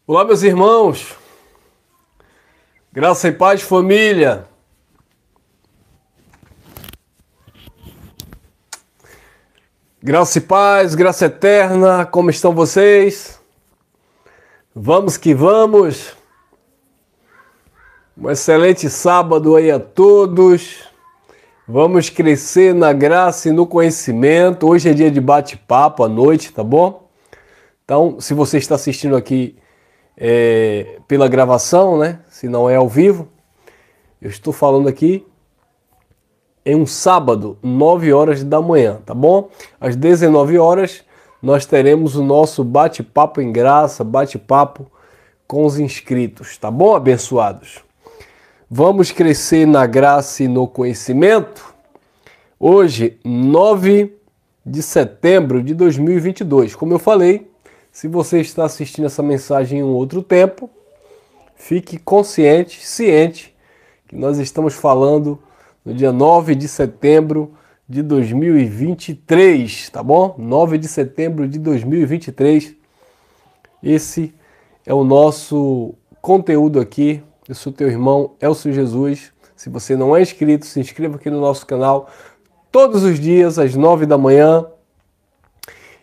Olá, meus irmãos, graça e paz, família. Graça e paz, graça eterna, como estão vocês? Vamos que vamos. Um excelente sábado aí a todos. Vamos crescer na graça e no conhecimento. Hoje é dia de bate-papo à noite, tá bom? Então, se você está assistindo aqui pela gravação, né? Se não é ao vivo, eu estou falando aqui em um sábado, 9 horas da manhã, tá bom? Às 19 horas nós teremos o nosso bate-papo em graça, bate-papo com os inscritos, tá bom, abençoados? Vamos crescer na graça e no conhecimento? Hoje, 9 de setembro de 2022, como eu falei, se você está assistindo essa mensagem em um outro tempo, fique consciente, ciente, que nós estamos falando no dia 9 de setembro de 2023, tá bom? 9 de setembro de 2023. Esse é o nosso conteúdo aqui. Eu sou teu irmão Elcio Jesus. Se você não é inscrito, se inscreva aqui no nosso canal. Todos os dias, às 9 da manhã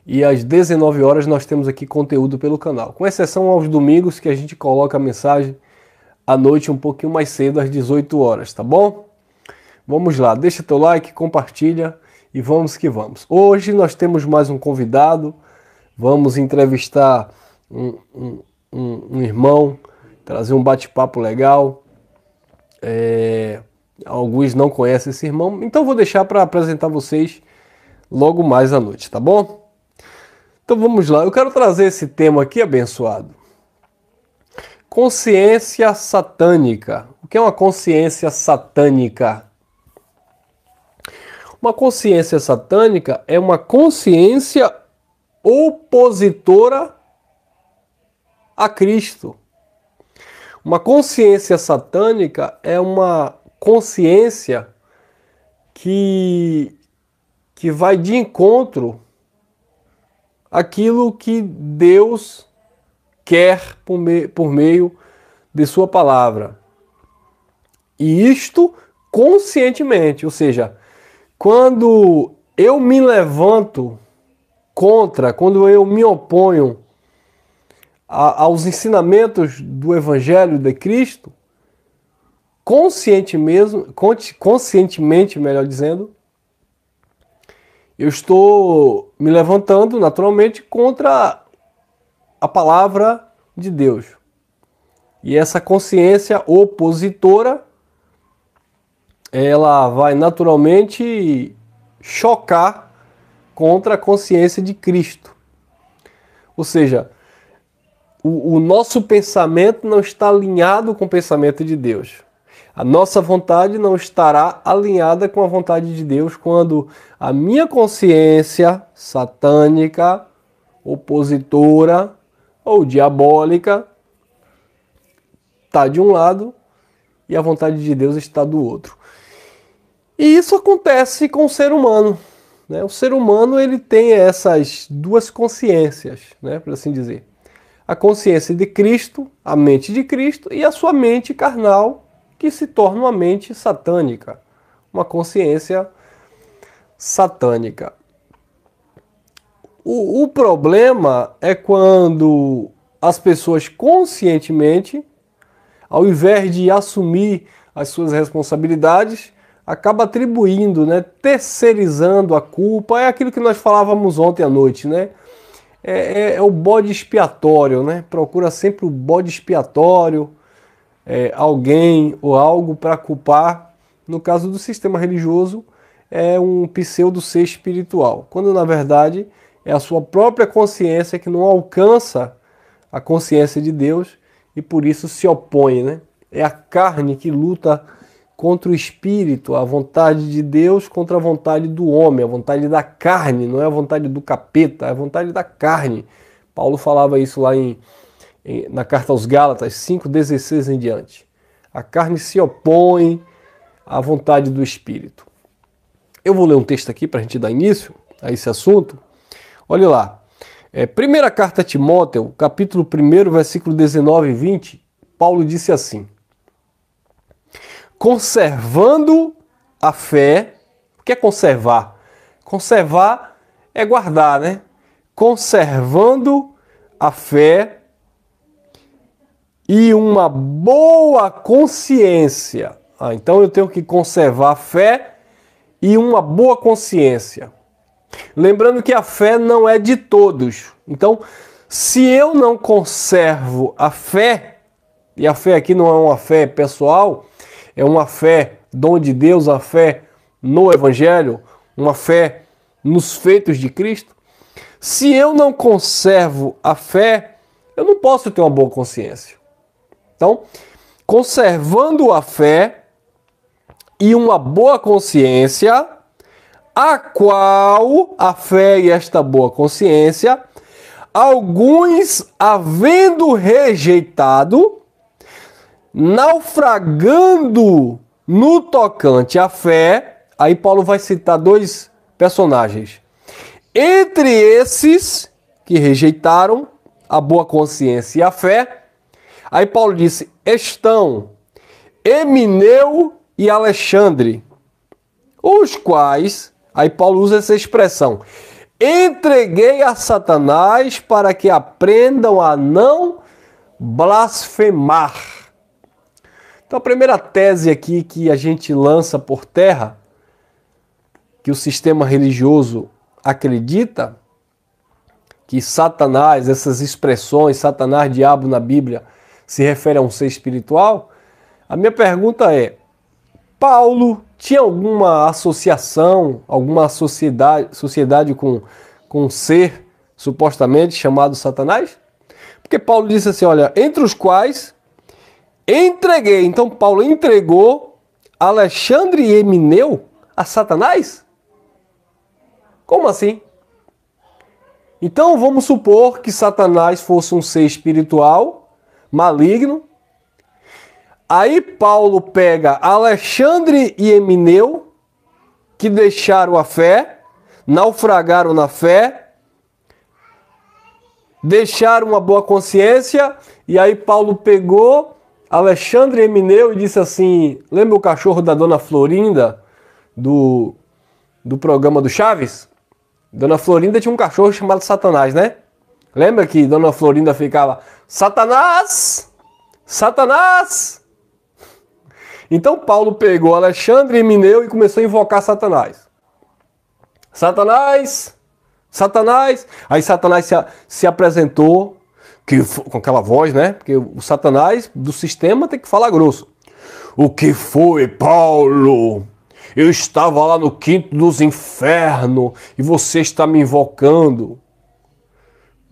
e às 19 horas, nós temos aqui conteúdo pelo canal. Com exceção aos domingos, que a gente coloca a mensagem à noite um pouquinho mais cedo, às 18 horas, tá bom? Vamos lá, deixa teu like, compartilha e vamos que vamos. Hoje nós temos mais um convidado, vamos entrevistar um irmão, trazer um bate-papo legal. Alguns não conhecem esse irmão, então vou deixar para apresentar vocês logo mais à noite, tá bom? Então vamos lá, eu quero trazer esse tema aqui, abençoado. Consciência satânica. O que é uma consciência satânica? Uma consciência satânica é uma consciência opositora a Cristo. Uma consciência satânica é uma consciência que vai de encontro àquilo que Deus quer por meio de sua palavra. E isto conscientemente, ou seja, quando eu me levanto contra, quando eu me oponho aos ensinamentos do Evangelho de Cristo, conscientemente, melhor dizendo, eu estou me levantando naturalmente contra a palavra de Deus. E essa consciência opositora, ela vai naturalmente chocar contra a consciência de Cristo. Ou seja, o nosso pensamento não está alinhado com o pensamento de Deus. A nossa vontade não estará alinhada com a vontade de Deus quando a minha consciência satânica, opositora ou diabólica está de um lado e a vontade de Deus está do outro. E isso acontece com o ser humano, né? O ser humano ele tem essas duas consciências, né, por assim dizer. A consciência de Cristo, a mente de Cristo, e a sua mente carnal, que se torna uma mente satânica, uma consciência satânica. O problema é quando as pessoas conscientemente, ao invés de assumir as suas responsabilidades, acaba atribuindo, né, terceirizando a culpa. É aquilo que nós falávamos ontem à noite, né? É o bode expiatório, né? Procura sempre o bode expiatório, alguém ou algo para culpar. No caso do sistema religioso, é um pseudo ser espiritual, quando na verdade é a sua própria consciência que não alcança a consciência de Deus e por isso se opõe, né? É a carne que luta contra o espírito, a vontade de Deus contra a vontade do homem, a vontade da carne, não é a vontade do capeta, é a vontade da carne. Paulo falava isso lá na carta aos Gálatas 5,16 em diante. A carne se opõe à vontade do espírito. Eu vou ler um texto aqui para a gente dar início a esse assunto. Olha lá. Primeira carta a Timóteo, capítulo 1, versículo 19 e 20, Paulo disse assim: conservando a fé. O que é conservar? Conservar é guardar, né? Conservando a fé e uma boa consciência. Então eu tenho que conservar a fé e uma boa consciência. Lembrando que a fé não é de todos. Então, se eu não conservo a fé, e a fé aqui não é uma fé pessoal, é uma fé dom de Deus, a fé no Evangelho, uma fé nos feitos de Cristo. Se eu não conservo a fé, eu não posso ter uma boa consciência. Então, conservando a fé e uma boa consciência, a qual a fé e esta boa consciência, alguns havendo rejeitado, naufragando no tocante à fé. Aí Paulo vai citar dois personagens. Entre esses que rejeitaram a boa consciência e a fé, aí Paulo disse, estão Emineu e Alexandre, os quais, aí Paulo usa essa expressão, entreguei a Satanás para que aprendam a não blasfemar. Então a primeira tese aqui que a gente lança por terra, que o sistema religioso acredita, que Satanás, essas expressões, Satanás, diabo na Bíblia, se refere a um ser espiritual, a minha pergunta é, Paulo tinha alguma associação, alguma sociedade com um ser supostamente chamado Satanás? Porque Paulo disse assim, olha, entre os quais entreguei. Então Paulo entregou Alexandre e Emineu a Satanás? Como assim? Então vamos supor que Satanás fosse um ser espiritual, maligno. Aí Paulo pega Alexandre e Emineu, que deixaram a fé, naufragaram na fé, deixaram uma boa consciência, e aí Paulo pegou Alexandre e Emineu e disse assim, lembra o cachorro da Dona Florinda, do programa do Chaves? Dona Florinda tinha um cachorro chamado Satanás, né? Lembra que Dona Florinda ficava, Satanás! Satanás! Então Paulo pegou Alexandre e Emineu e começou a invocar Satanás. Satanás! Satanás! Aí Satanás se apresentou, com aquela voz, né? Porque o Satanás do sistema tem que falar grosso. O que foi, Paulo? Eu estava lá no quinto dos infernos e você está me invocando.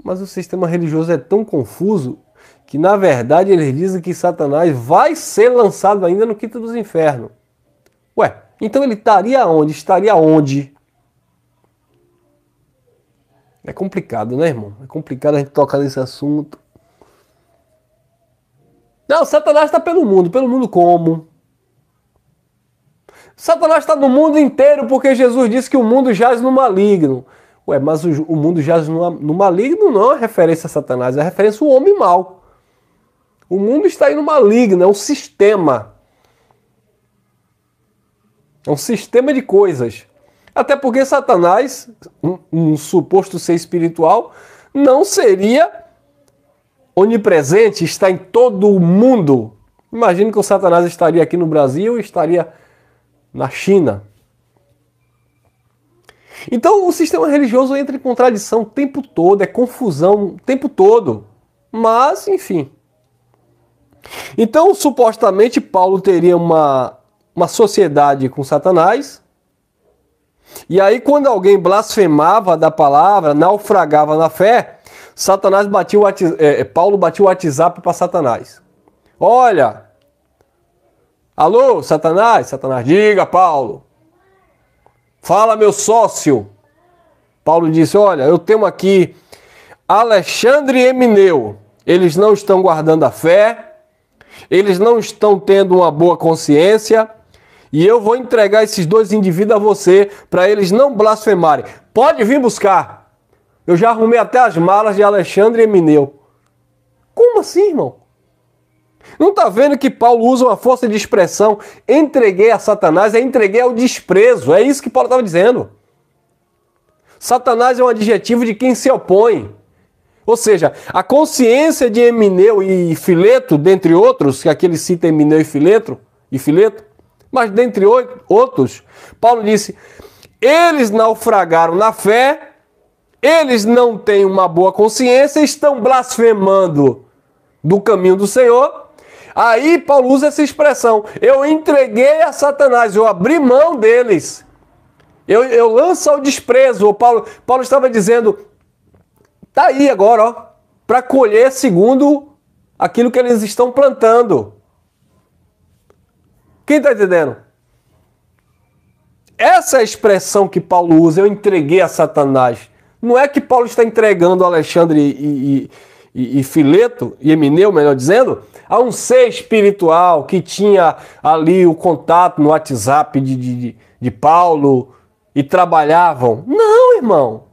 Mas o sistema religioso é tão confuso que, na verdade, eles dizem que Satanás vai ser lançado ainda no quinto dos infernos. Ué, então ele estaria onde? Estaria onde? É complicado, né, irmão? É complicado a gente tocar nesse assunto. Não, Satanás está pelo mundo. Pelo mundo como? Satanás está no mundo inteiro porque Jesus disse que o mundo jaz no maligno. Ué, mas o mundo jaz no maligno não é referência a Satanás, é referência ao homem mau. O mundo está aí no maligno, é um sistema. É um sistema de coisas. Até porque Satanás, um suposto ser espiritual, não seria onipresente, está em todo o mundo. Imagine que o Satanás estaria aqui no Brasil e estaria na China. Então o sistema religioso entra em contradição o tempo todo, é confusão o tempo todo. Mas, enfim. Então, supostamente, Paulo teria uma sociedade com Satanás. E aí, quando alguém blasfemava da palavra, naufragava na fé, Paulo batia o WhatsApp para Satanás. Olha, alô, Satanás? Satanás, diga, Paulo. Fala, meu sócio. Paulo disse, olha, eu tenho aqui Alexandre e Emineu. Eles não estão guardando a fé, eles não estão tendo uma boa consciência, e eu vou entregar esses dois indivíduos a você, para eles não blasfemarem. Pode vir buscar. Eu já arrumei até as malas de Alexandre e Emineu. Como assim, irmão? Não está vendo que Paulo usa uma força de expressão? Entreguei a Satanás, entreguei ao desprezo. É isso que Paulo estava dizendo. Satanás é um adjetivo de quem se opõe. Ou seja, a consciência de Emineu e Fileto, dentre outros, que aqui ele cita Emineu e Fileto, mas dentre outros, Paulo disse, eles naufragaram na fé, eles não têm uma boa consciência, estão blasfemando do caminho do Senhor. Aí Paulo usa essa expressão, eu entreguei a Satanás, eu abri mão deles. Eu lanço ao desprezo. Paulo estava dizendo, tá aí agora, ó, para colher segundo aquilo que eles estão plantando. Quem está entendendo? Essa é a expressão que Paulo usa, eu entreguei a Satanás. Não é que Paulo está entregando Alexandre e Fileto, e Emineu, melhor dizendo, a um ser espiritual que tinha ali o contato no WhatsApp de Paulo e trabalhavam. Não, irmão.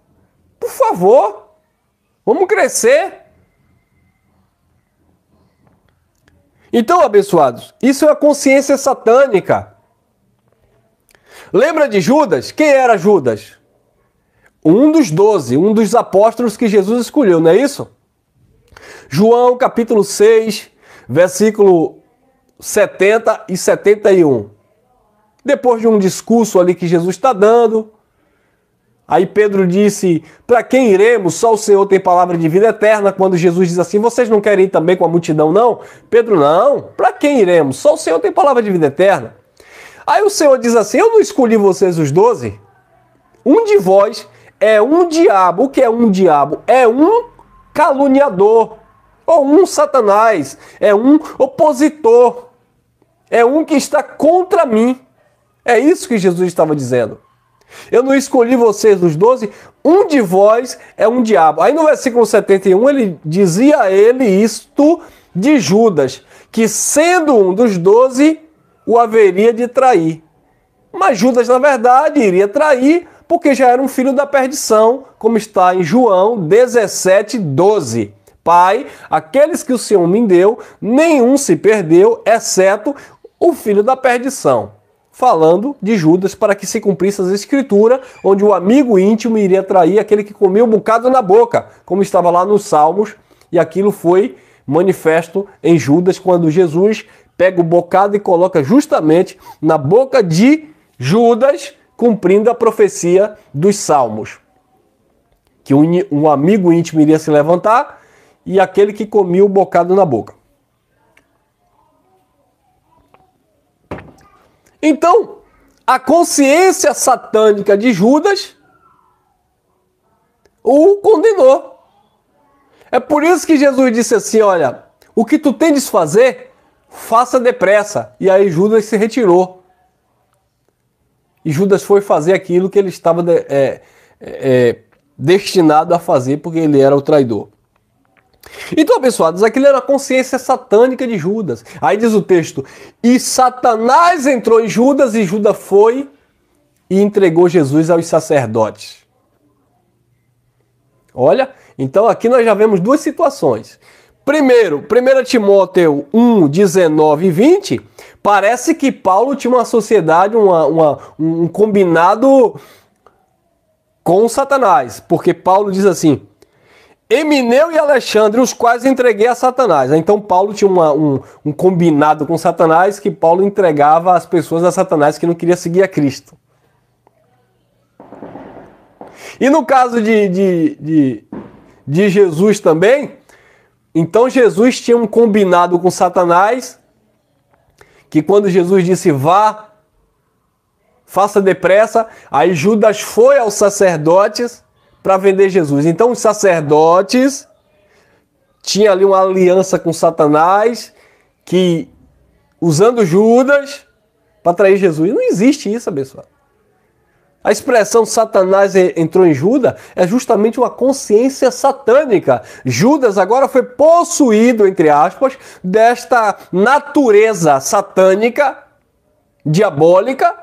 Por favor. Vamos crescer. Então, abençoados, isso é a consciência satânica. Lembra de Judas? Quem era Judas? Um dos 12, um dos apóstolos que Jesus escolheu, não é isso? João capítulo 6, versículo 70 e 71. Depois de um discurso ali que Jesus está dando, aí Pedro disse, para quem iremos? Só o Senhor tem palavra de vida eterna. Quando Jesus diz assim, vocês não querem ir também com a multidão, não? Pedro, não. Para quem iremos? Só o Senhor tem palavra de vida eterna. Aí o Senhor diz assim, eu não escolhi vocês os 12? Um de vós é um diabo. O que é um diabo? É um caluniador. Ou um Satanás. É um opositor. É um que está contra mim. É isso que Jesus estava dizendo. Eu não escolhi vocês os 12, um de vós é um diabo. Aí no versículo 71 ele dizia a ele isto de Judas, que sendo um dos 12, o haveria de trair. Mas Judas, na verdade, iria trair porque já era um filho da perdição, como está em João 17, 12. Pai, aqueles que o Senhor me deu, nenhum se perdeu, exceto o filho da perdição. Falando de Judas para que se cumprisse as escrituras, onde o amigo íntimo iria trair aquele que comia um bocado na boca, como estava lá nos Salmos, e aquilo foi manifesto em Judas, quando Jesus pega o bocado e coloca justamente na boca de Judas, cumprindo a profecia dos Salmos. Que um amigo íntimo iria se levantar e aquele que comia o bocado na boca. Então, a consciência satânica de Judas o condenou. É por isso que Jesus disse assim, olha, o que tu tendes fazer, faça depressa. E aí Judas se retirou. E Judas foi fazer aquilo que ele estava destinado a fazer, porque ele era o traidor. Então, abençoados, aquilo era a consciência satânica de Judas. Aí diz o texto, e Satanás entrou em Judas, e Judas foi e entregou Jesus aos sacerdotes. Olha, então aqui nós já vemos duas situações. Primeiro, 1 Timóteo 1, 19 e 20, parece que Paulo tinha uma sociedade, um combinado com Satanás. Porque Paulo diz assim, Emineu e Alexandre, os quais entreguei a Satanás. Então Paulo tinha um combinado com Satanás, que Paulo entregava as pessoas a Satanás que não queria seguir a Cristo. E no caso de Jesus também, então Jesus tinha um combinado com Satanás, que quando Jesus disse vá, faça depressa, aí Judas foi aos sacerdotes para vender Jesus. Então os sacerdotes tinham ali uma aliança com Satanás, que usando Judas para trair Jesus. Não existe isso, abençoado. A expressão Satanás entrou em Judas é justamente uma consciência satânica. Judas agora foi possuído, entre aspas, desta natureza satânica, diabólica,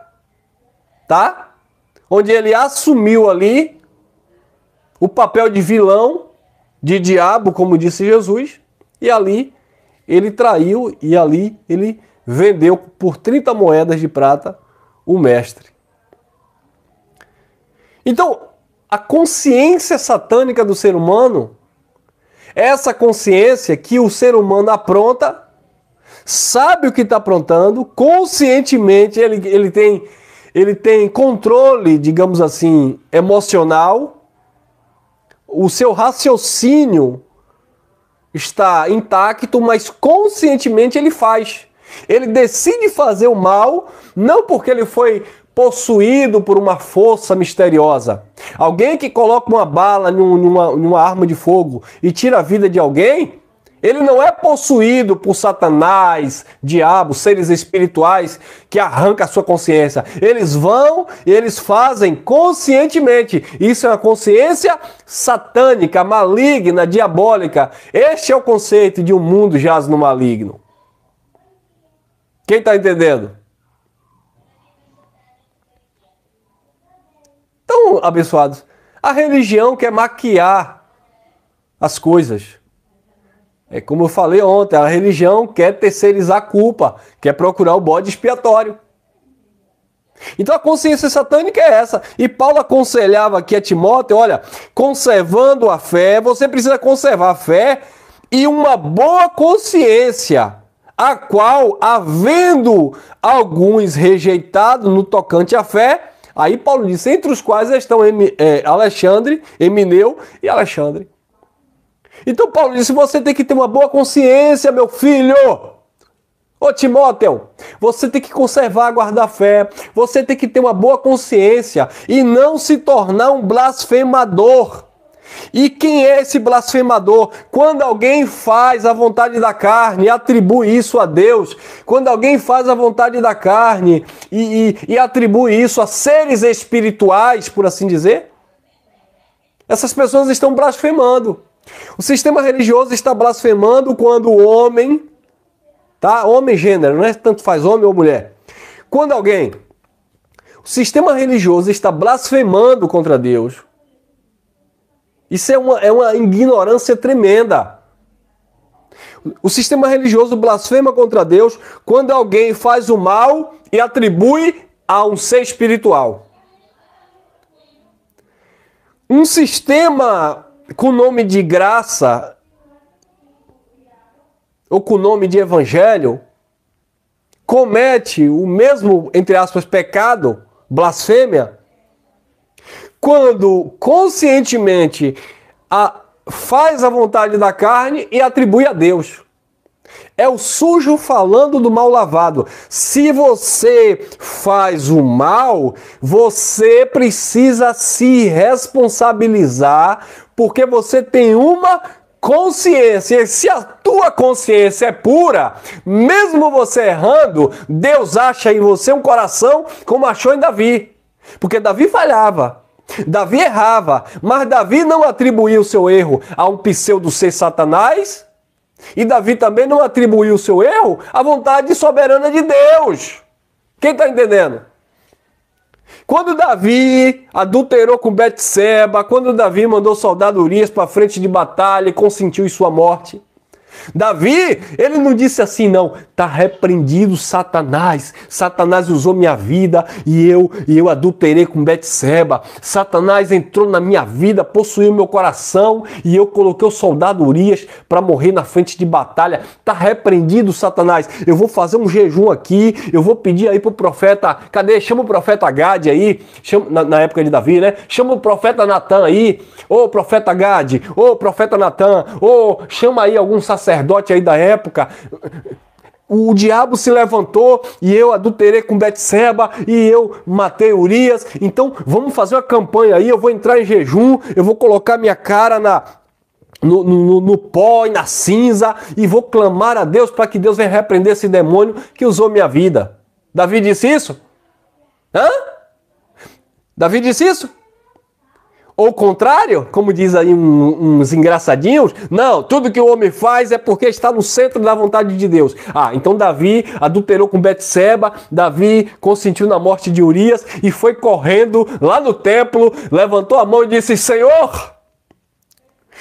tá? Onde ele assumiu ali o papel de vilão, de diabo, como disse Jesus, e ali ele traiu e ali ele vendeu por 30 moedas de prata o mestre. Então, a consciência satânica do ser humano é essa consciência que o ser humano apronta, sabe o que está aprontando, conscientemente ele tem controle, digamos assim, emocional, o seu raciocínio está intacto, mas conscientemente ele faz. Ele decide fazer o mal, não porque ele foi possuído por uma força misteriosa. Alguém que coloca uma bala numa arma de fogo e tira a vida de alguém, ele não é possuído por Satanás, diabo, seres espirituais que arrancam a sua consciência. Eles vão e eles fazem conscientemente. Isso é uma consciência satânica, maligna, diabólica. Este é o conceito de um mundo jaz no maligno. Quem está entendendo? Então, abençoados, a religião quer maquiar as coisas. É como eu falei ontem, a religião quer terceirizar a culpa, quer procurar o bode expiatório. Então a consciência satânica é essa. E Paulo aconselhava aqui a Timóteo, olha, conservando a fé, você precisa conservar a fé e uma boa consciência, a qual, havendo alguns rejeitados no tocante à fé, aí Paulo disse, entre os quais estão Alexandre, Emineu e Alexandre. Então Paulo disse, você tem que ter uma boa consciência, meu filho. Ô Timóteo, você tem que conservar, guardar a fé. Você tem que ter uma boa consciência e não se tornar um blasfemador. E quem é esse blasfemador? Quando alguém faz a vontade da carne e atribui isso a Deus, quando alguém faz a vontade da carne e atribui isso a seres espirituais, por assim dizer, essas pessoas estão blasfemando. O sistema religioso está blasfemando quando o homem, tá? Homem e gênero, não é tanto faz homem ou mulher. Quando alguém, o sistema religioso está blasfemando contra Deus, isso é uma ignorância tremenda. O sistema religioso blasfema contra Deus quando alguém faz o mal e atribui a um ser espiritual. Um sistema com nome de graça ou com nome de evangelho comete o mesmo, entre aspas, pecado, blasfêmia, quando conscientemente faz a vontade da carne e atribui a Deus. É o sujo falando do mal lavado. Se você faz o mal, você precisa se responsabilizar, porque você tem uma consciência. E se a tua consciência é pura, mesmo você errando, Deus acha em você um coração como achou em Davi. Porque Davi falhava. Davi errava, mas Davi não atribuiu o seu erro a um pseudo-ser Satanás, e Davi também não atribuiu o seu erro à vontade soberana de Deus. Quem está entendendo? Quando Davi adulterou com Betseba, quando Davi mandou soldado Urias para frente de batalha e consentiu em sua morte, Davi, ele não disse assim, não, tá repreendido Satanás, Satanás usou minha vida e eu adulterei com Betseba, Satanás entrou na minha vida, possuiu meu coração e eu coloquei o soldado Urias para morrer na frente de batalha, tá repreendido Satanás, eu vou fazer um jejum aqui, eu vou pedir aí pro profeta, cadê? Chama o profeta Gade aí, na época de Davi, né? Chama o profeta Natan aí, ô profeta Gade, ô profeta Natan, ô chama aí algum sacerdote aí da época. O diabo se levantou e eu adulterei com Betseba e eu matei Urias. Então vamos fazer uma campanha aí, eu vou entrar em jejum, eu vou colocar minha cara no pó e na cinza e vou clamar a Deus para que Deus venha repreender esse demônio que usou minha vida. Davi disse isso? Hã? Davi disse isso? Ou o contrário, como diz aí uns engraçadinhos, não, tudo que o homem faz é porque está no centro da vontade de Deus. Ah, então Davi adulterou com Betseba, Davi consentiu na morte de Urias e foi correndo lá no templo, levantou a mão e disse, Senhor,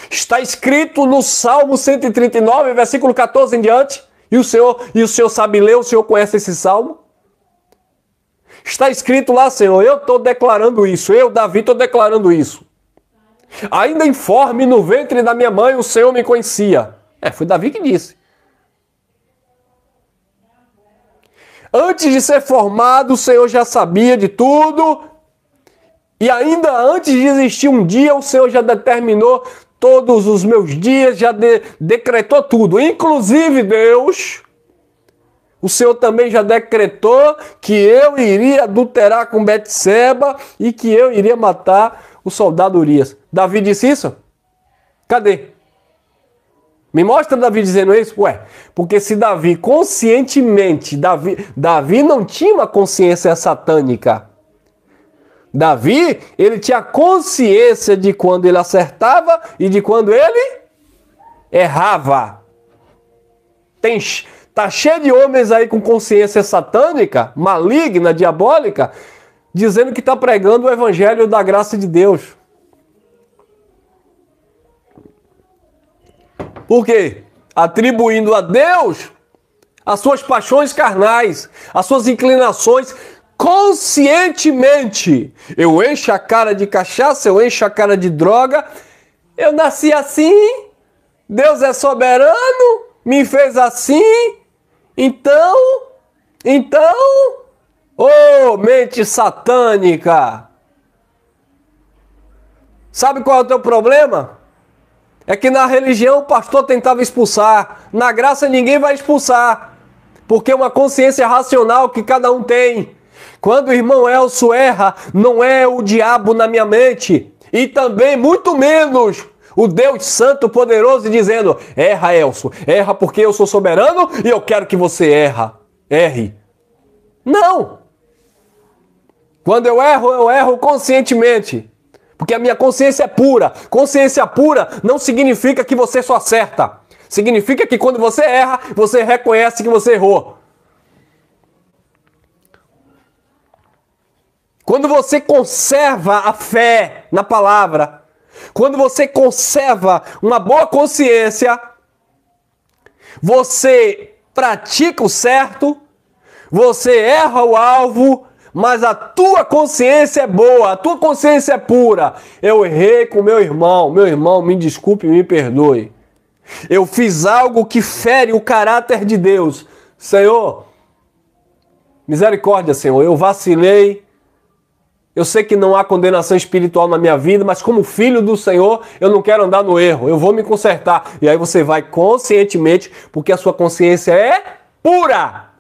Está escrito no Salmo 139, versículo 14 em diante. E o Senhor sabe ler, o Senhor conhece esse salmo? Está escrito lá, Senhor, eu estou declarando isso, eu, Davi, estou declarando isso. Ainda informe no ventre da minha mãe, o Senhor me conhecia. Foi Davi que disse. Antes de ser formado, o Senhor já sabia de tudo. E ainda antes de existir um dia, o Senhor já determinou todos os meus dias, já decretou tudo. Inclusive, Deus, o Senhor também já decretou que eu iria adulterar com Betseba e que eu iria matar o soldado Urias. Davi disse isso? Cadê? Me mostra Davi dizendo isso? Porque se Davi conscientemente, Davi não tinha uma consciência satânica. Davi, ele tinha consciência de quando ele acertava e de quando ele errava. Tá cheio de homens aí com consciência satânica, maligna, diabólica, dizendo que está pregando o evangelho da graça de Deus. Por quê? Atribuindo a Deus as suas paixões carnais, as suas inclinações conscientemente. Eu encho a cara de cachaça, eu encho a cara de droga, eu nasci assim, Deus é soberano, me fez assim, então, mente satânica. Sabe qual é o teu problema? É que na religião o pastor tentava expulsar, na graça ninguém vai expulsar, porque é uma consciência racional que cada um tem. Quando o irmão Elcio erra, não é o diabo na minha mente, e também muito menos o Deus Santo Poderoso dizendo, erra Elcio, erra porque eu sou soberano e eu quero que você erre. Não! Quando eu erro conscientemente. Porque a minha consciência é pura. Consciência pura não significa que você só acerta. Significa que quando você erra, você reconhece que você errou. Quando você conserva a fé na palavra, quando você conserva uma boa consciência, você pratica o certo, você erra o alvo, mas a tua consciência é boa, a tua consciência é pura. Eu errei com meu irmão, me desculpe, me perdoe. Eu fiz algo que fere o caráter de Deus. Senhor, misericórdia, Senhor, eu vacilei. Eu sei que não há condenação espiritual na minha vida, mas como filho do Senhor, eu não quero andar no erro, eu vou me consertar. E aí você vai conscientemente, porque a sua consciência é pura.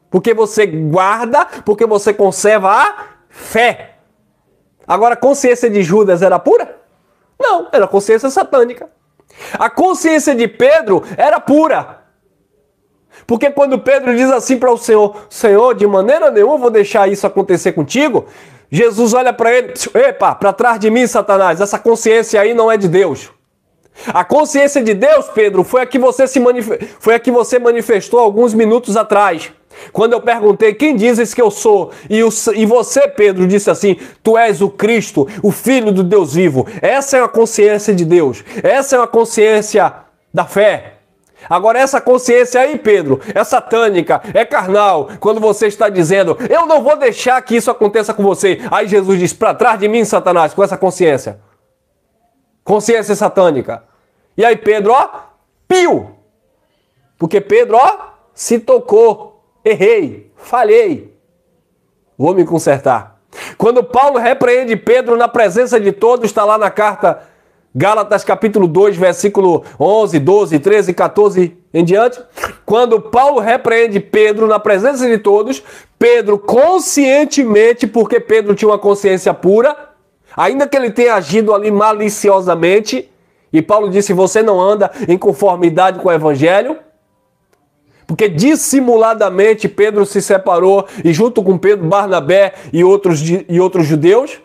Porque você guarda, porque você conserva a fé. Agora, a consciência de Judas era pura? Não, era consciência satânica. A consciência de Pedro era pura. Porque quando Pedro diz assim para o Senhor, Senhor, de maneira nenhuma eu vou deixar isso acontecer contigo, Jesus olha para ele, epa, para trás de mim, Satanás, essa consciência aí não é de Deus. A consciência de Deus, Pedro, foi a que você manifestou alguns minutos atrás. Quando eu perguntei, quem dizes que eu sou? E você, Pedro, disse assim, tu és o Cristo, o Filho do Deus vivo. Essa é a consciência de Deus. Essa é uma consciência da fé. Agora essa consciência aí, Pedro, é satânica, é carnal. Quando você está dizendo, eu não vou deixar que isso aconteça com você. Aí Jesus diz, para trás de mim, Satanás, com essa consciência. Consciência satânica. E aí Pedro, piu. Porque Pedro, se tocou. Errei, falhei, vou me consertar. Quando Paulo repreende Pedro na presença de todos, está lá na carta Gálatas capítulo 2, versículo 11, 12, 13, 14 em diante. Quando Paulo repreende Pedro na presença de todos, Pedro conscientemente, porque Pedro tinha uma consciência pura, ainda que ele tenha agido ali maliciosamente, e Paulo disse, você não anda em conformidade com o evangelho, porque dissimuladamente Pedro se separou e junto com Pedro, Barnabé e outros judeus.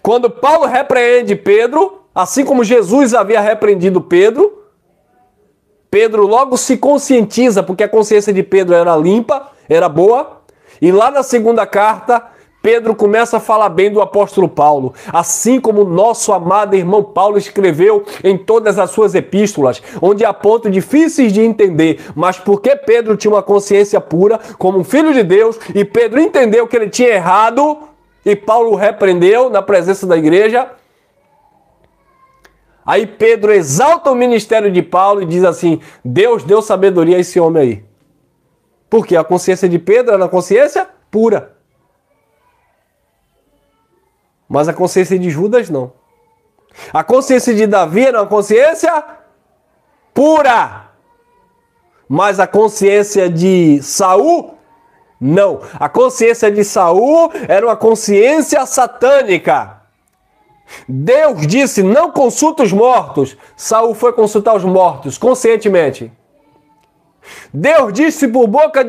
Quando Paulo repreende Pedro, assim como Jesus havia repreendido Pedro, Pedro logo se conscientiza, porque a consciência de Pedro era limpa, era boa. E lá na segunda carta, Pedro começa a falar bem do apóstolo Paulo, assim como nosso amado irmão Paulo escreveu em todas as suas epístolas, onde há pontos difíceis de entender, mas porque Pedro tinha uma consciência pura, como um filho de Deus, e Pedro entendeu que ele tinha errado, e Paulo o repreendeu na presença da igreja. Aí Pedro exalta o ministério de Paulo e diz assim: Deus deu sabedoria a esse homem aí. Porque a consciência de Pedro era uma consciência pura. Mas a consciência de Judas não. A consciência de Davi era uma consciência pura. Mas a consciência de Saul, não. A consciência de Saul era uma consciência satânica. Deus disse: não consulta os mortos. Saul foi consultar os mortos conscientemente. Deus disse por boca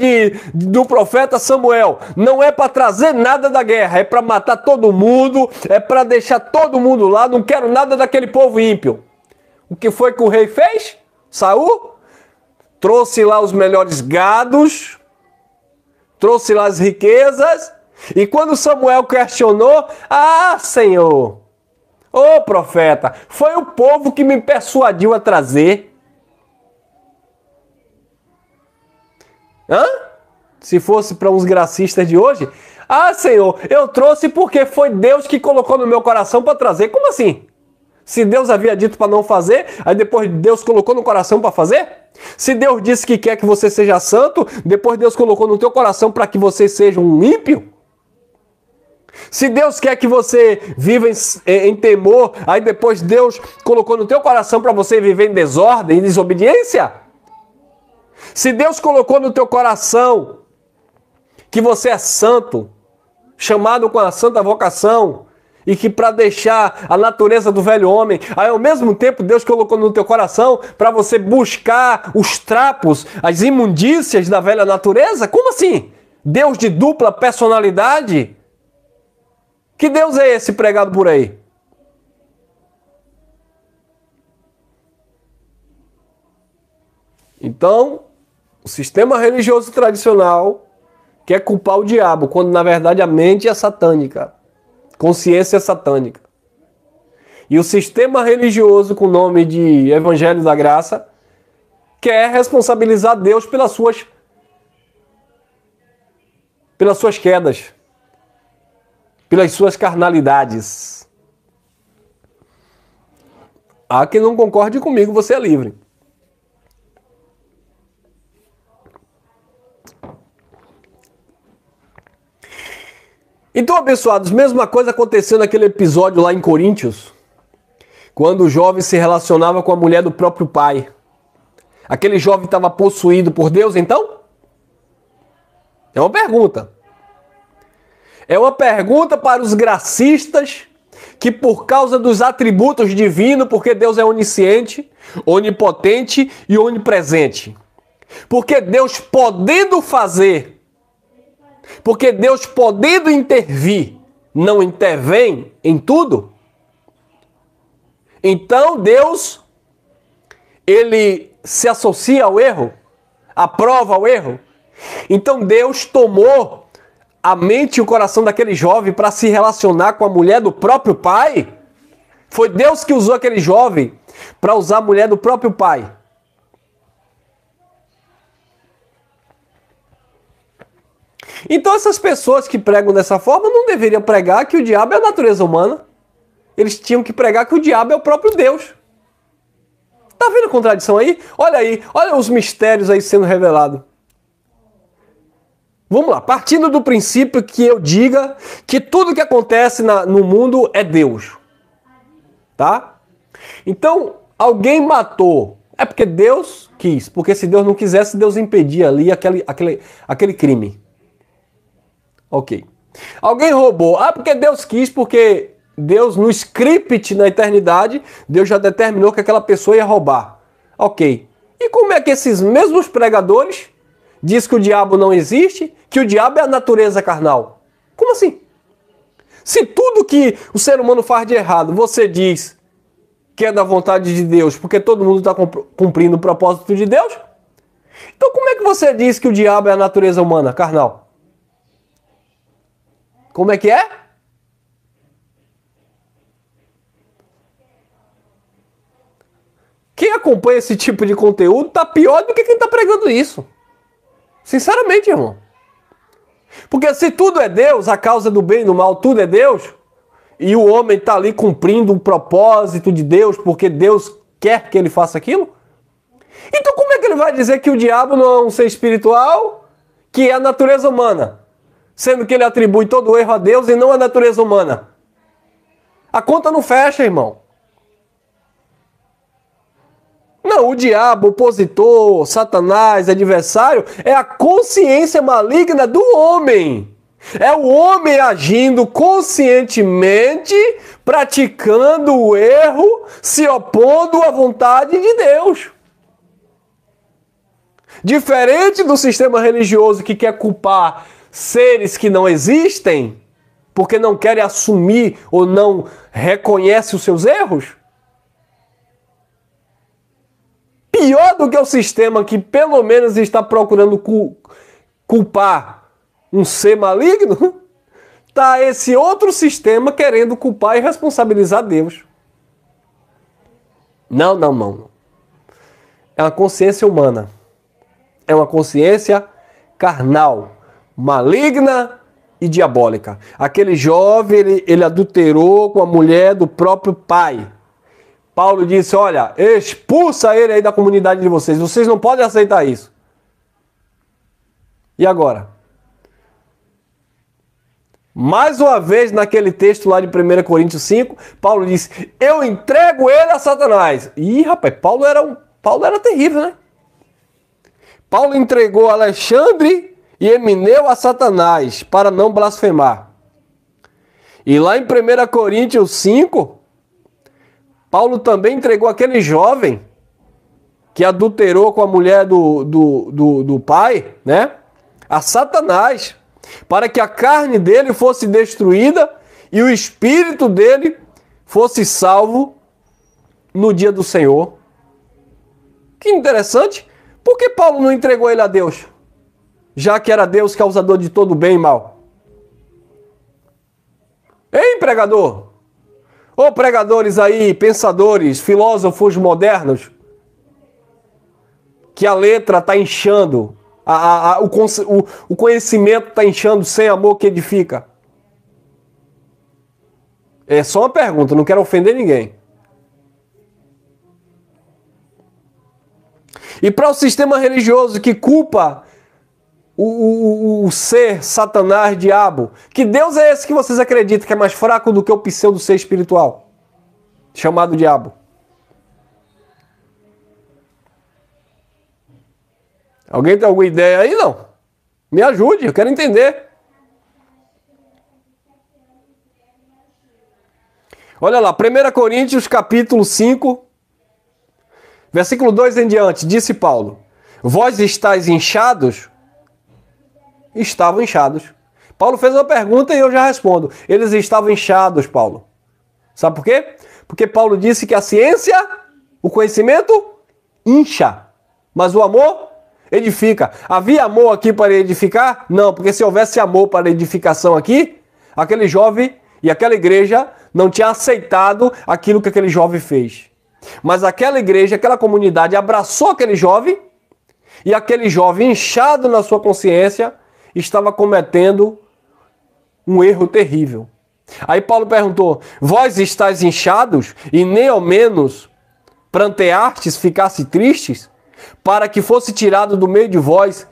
do profeta Samuel: não é para trazer nada da guerra, é para matar todo mundo, é para deixar todo mundo lá, não quero nada daquele povo ímpio. O que foi que o rei fez? Saul trouxe lá os melhores gados, trouxe lá as riquezas, e quando Samuel questionou: ah, Senhor, ô profeta, foi o povo que me persuadiu a trazer. Hã? Se fosse para uns gracistas de hoje: ah, Senhor, eu trouxe porque foi Deus que colocou no meu coração para trazer. Como assim? Se Deus havia dito para não fazer, aí depois Deus colocou no coração para fazer? Se Deus disse que quer que você seja santo, depois Deus colocou no teu coração para que você seja um ímpio? Se Deus quer que você viva em temor, aí depois Deus colocou no teu coração para você viver em desordem, em desobediência? Se Deus colocou no teu coração que você é santo, chamado com a santa vocação, e que para deixar a natureza do velho homem, aí ao mesmo tempo Deus colocou no teu coração para você buscar os trapos, as imundícias da velha natureza? Como assim? Deus de dupla personalidade? Que Deus é esse pregado por aí? Então, o sistema religioso tradicional quer culpar o diabo, quando na verdade a mente é satânica, consciência é satânica. E o sistema religioso com o nome de Evangelho da Graça quer responsabilizar Deus pelas suas quedas, pelas suas carnalidades. Há quem não concorde comigo, você é livre. Então, abençoados, mesma coisa aconteceu naquele episódio lá em Coríntios, quando o jovem se relacionava com a mulher do próprio pai. Aquele jovem estava possuído por Deus, então? É uma pergunta. É uma pergunta para os gracistas que, por causa dos atributos divinos, porque Deus é onisciente, onipotente e onipresente, porque Deus podendo fazer, porque Deus podendo intervir, não intervém em tudo? Então Deus, ele se associa ao erro, aprova o erro. Então Deus tomou a mente e o coração daquele jovem para se relacionar com a mulher do próprio pai? Foi Deus que usou aquele jovem para usar a mulher do próprio pai. Então essas pessoas que pregam dessa forma não deveriam pregar que o diabo é a natureza humana. Eles tinham que pregar que o diabo é o próprio Deus. Tá vendo a contradição aí? Olha os mistérios aí sendo revelados. Vamos lá, partindo do princípio que eu diga que tudo que acontece no mundo é Deus. Tá? Então, alguém matou. É porque Deus quis. Porque se Deus não quisesse, Deus impedia ali aquele crime. Ok. Alguém roubou. Ah, porque Deus quis, porque Deus, no script, na eternidade, Deus já determinou que aquela pessoa ia roubar. Ok. E como é que esses mesmos pregadores dizem que o diabo não existe, que o diabo é a natureza carnal? Como assim? Se tudo que o ser humano faz de errado, você diz que é da vontade de Deus, porque todo mundo está cumprindo o propósito de Deus, então como é que você diz que o diabo é a natureza humana, carnal? Como é que é? Quem acompanha esse tipo de conteúdo tá pior do que quem tá pregando isso. Sinceramente, irmão. Porque se tudo é Deus, a causa do bem e do mal, tudo é Deus, e o homem tá ali cumprindo um propósito de Deus, porque Deus quer que ele faça aquilo, então como é que ele vai dizer que o diabo não é um ser espiritual, que é a natureza humana? Sendo que ele atribui todo o erro a Deus e não à natureza humana. A conta não fecha, irmão. Não, o diabo, opositor, Satanás, adversário, é a consciência maligna do homem. É o homem agindo conscientemente, praticando o erro, se opondo à vontade de Deus. Diferente do sistema religioso que quer culpar seres que não existem, porque não querem assumir ou não reconhece os seus erros. Pior do que o sistema que pelo menos está procurando culpar um ser maligno, tá esse outro sistema querendo culpar e responsabilizar Deus. Não. É uma consciência humana. É uma consciência carnal, maligna e diabólica. Aquele jovem, ele adulterou com a mulher do próprio pai. Paulo disse, olha, expulsa ele aí da comunidade de vocês. Vocês não podem aceitar isso. E agora? Mais uma vez, naquele texto lá de 1 Coríntios 5, Paulo disse, eu entrego ele a Satanás. Ih, rapaz, Paulo era terrível, né? Paulo entregou Alexandre e Emineu a Satanás para não blasfemar. E lá em 1 Coríntios 5, Paulo também entregou aquele jovem que adulterou com a mulher do pai, né? A Satanás, para que a carne dele fosse destruída e o espírito dele fosse salvo no dia do Senhor. Que interessante. Por que Paulo não entregou ele a Deus? Já que era Deus causador de todo bem e mal. Hein, pregador? Ô pregadores aí, pensadores, filósofos modernos, que a letra está inchando, o conhecimento está inchando sem amor que edifica. É só uma pergunta, não quero ofender ninguém. E para o sistema religioso que culpa o ser Satanás, diabo, que Deus é esse que vocês acreditam que é mais fraco do que o pseudo ser espiritual, chamado diabo? Alguém tem alguma ideia aí, não? Me ajude, eu quero entender. Olha lá, 1 Coríntios capítulo 5, versículo 2 em diante, disse Paulo, vós estáis inchados? Estavam inchados. Paulo fez uma pergunta e eu já respondo. Eles estavam inchados, Paulo. Sabe por quê? Porque Paulo disse que a ciência, o conhecimento, incha. Mas o amor edifica. Havia amor aqui para edificar? Não, porque se houvesse amor para edificação aqui, aquele jovem e aquela igreja não tinha aceitado aquilo que aquele jovem fez. Mas aquela igreja, aquela comunidade abraçou aquele jovem e aquele jovem inchado na sua consciência estava cometendo um erro terrível. Aí Paulo perguntou, vós estáis inchados e nem ao menos pranteastes, ficasse tristes, para que fosse tirado do meio de vós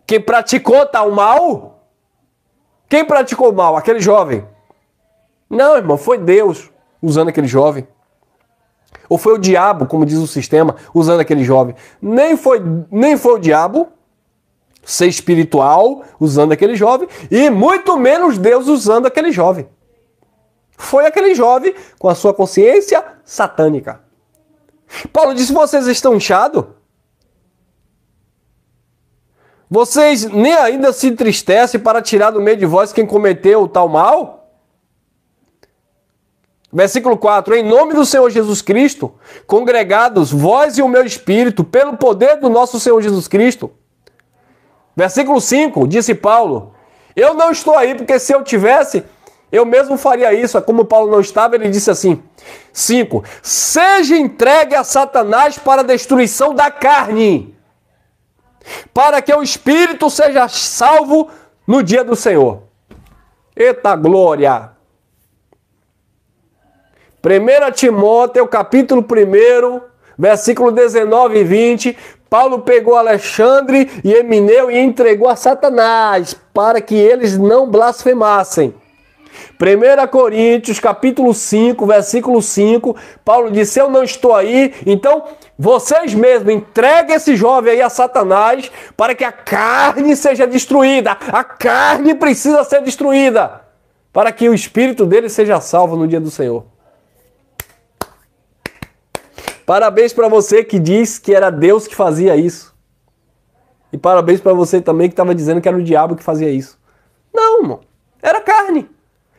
quem praticou tal mal? Quem praticou o mal? Aquele jovem. Não, irmão, foi Deus usando aquele jovem. Ou foi o diabo, como diz o sistema, usando aquele jovem. Nem foi o diabo, ser espiritual, usando aquele jovem, e muito menos Deus usando aquele jovem. Foi aquele jovem com a sua consciência satânica. Paulo disse, vocês estão inchados? Vocês nem ainda se entristecem para tirar do meio de vós quem cometeu o tal mal? Versículo 4, em nome do Senhor Jesus Cristo, congregados vós e o meu espírito, pelo poder do nosso Senhor Jesus Cristo. Versículo 5, disse Paulo, Eu não estou aí, porque se eu tivesse, eu mesmo faria isso. Como Paulo não estava, ele disse assim, 5. Seja entregue a Satanás para a destruição da carne, para que o espírito seja salvo no dia do Senhor. Eita glória! 1 Timóteo, capítulo 1, versículo 19 e 20, Paulo pegou Alexandre e Emineu e entregou a Satanás, para que eles não blasfemassem. 1 Coríntios, capítulo 5, versículo 5, Paulo disse, eu não estou aí, então vocês mesmos entreguem esse jovem aí a Satanás, para que a carne seja destruída. A carne precisa ser destruída, para que o espírito dele seja salvo no dia do Senhor. Parabéns para você que diz que era Deus que fazia isso. E parabéns para você também que estava dizendo que era o diabo que fazia isso. Não, irmão. Era carne.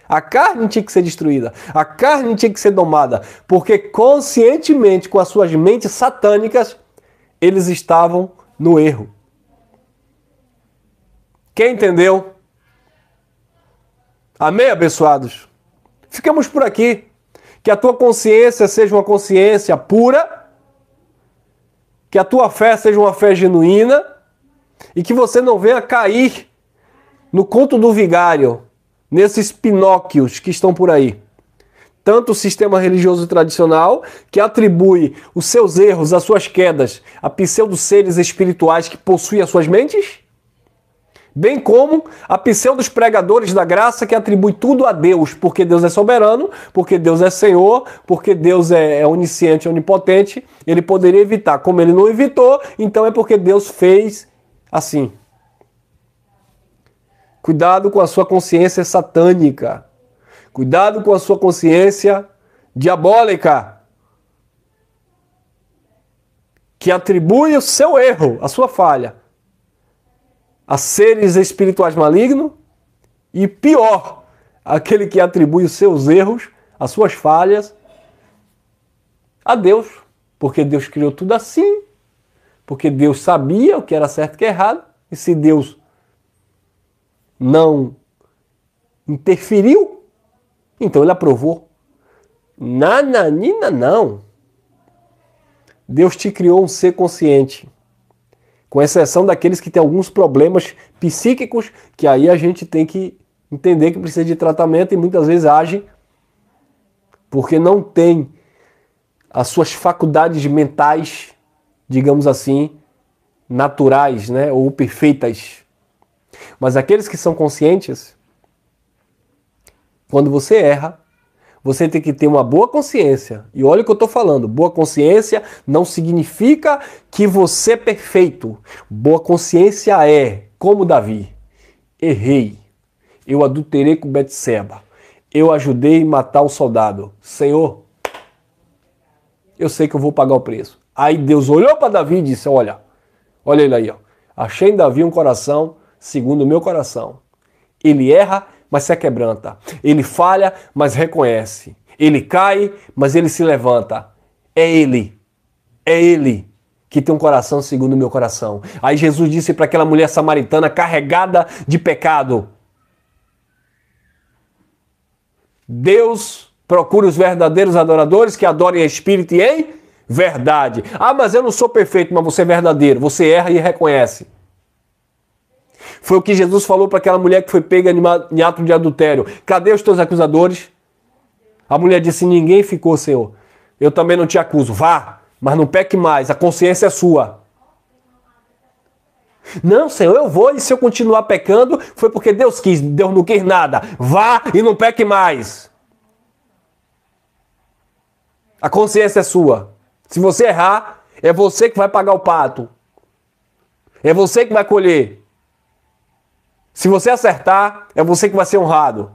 A carne tinha que ser destruída. A carne tinha que ser domada. Porque conscientemente, com as suas mentes satânicas, eles estavam no erro. Quem entendeu? Amém, abençoados? Ficamos por aqui. Que a tua consciência seja uma consciência pura, que a tua fé seja uma fé genuína e que você não venha cair no conto do vigário, nesses pinóquios que estão por aí. Tanto o sistema religioso tradicional, que atribui os seus erros, as suas quedas, a pseudo-seres espirituais que possuem as suas mentes, bem como a pseudos pregadores da graça que atribui tudo a Deus, porque Deus é soberano, porque Deus é Senhor, porque Deus é onisciente, onipotente, ele poderia evitar. Como ele não evitou, então é porque Deus fez assim. Cuidado com a sua consciência satânica. Cuidado com a sua consciência diabólica, que atribui o seu erro, a sua falha, a seres espirituais malignos, e pior, aquele que atribui os seus erros, as suas falhas, a Deus. Porque Deus criou tudo assim, porque Deus sabia o que era certo e o que era errado, e se Deus não interferiu, então ele aprovou. Nananina não. Deus te criou um ser consciente, com exceção daqueles que têm alguns problemas psíquicos, que aí a gente tem que entender que precisa de tratamento e muitas vezes agem porque não tem as suas faculdades mentais, digamos assim, naturais, né, ou perfeitas. Mas aqueles que são conscientes, quando você erra, você tem que ter uma boa consciência. E olha o que eu estou falando. Boa consciência não significa que você é perfeito. Boa consciência é, como Davi, errei. Eu adulterei com Betseba. Eu ajudei a matar o soldado. Senhor, eu sei que eu vou pagar o preço. Aí Deus olhou para Davi e disse, olha ele aí, ó. Achei em Davi um coração segundo o meu coração. Ele erra, mas se quebranta. Ele falha, mas reconhece. Ele cai, mas ele se levanta. É ele que tem um coração segundo o meu coração. Aí Jesus disse para aquela mulher samaritana carregada de pecado: Deus procura os verdadeiros adoradores que adorem em espírito e em verdade. Ah, mas eu não sou perfeito, mas você é verdadeiro. Você erra e reconhece. Foi o que Jesus falou para aquela mulher que foi pega em ato de adultério. Cadê os teus acusadores? A mulher disse, ninguém ficou, Senhor. Eu também não te acuso. Vá, mas não peque mais. A consciência é sua. Não, Senhor, eu vou, e se eu continuar pecando, foi porque Deus quis. Deus não quis nada. Vá e não peque mais. A consciência é sua. Se você errar, é você que vai pagar o pato. É você que vai colher. Se você acertar, é você que vai ser honrado.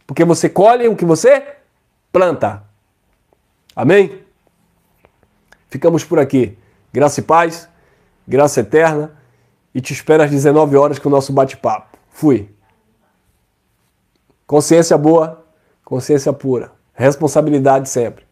Porque você colhe o que você planta. Amém? Ficamos por aqui. Graça e paz, graça eterna. E te espero às 19 horas com o nosso bate-papo. Fui. Consciência boa, consciência pura. Responsabilidade sempre.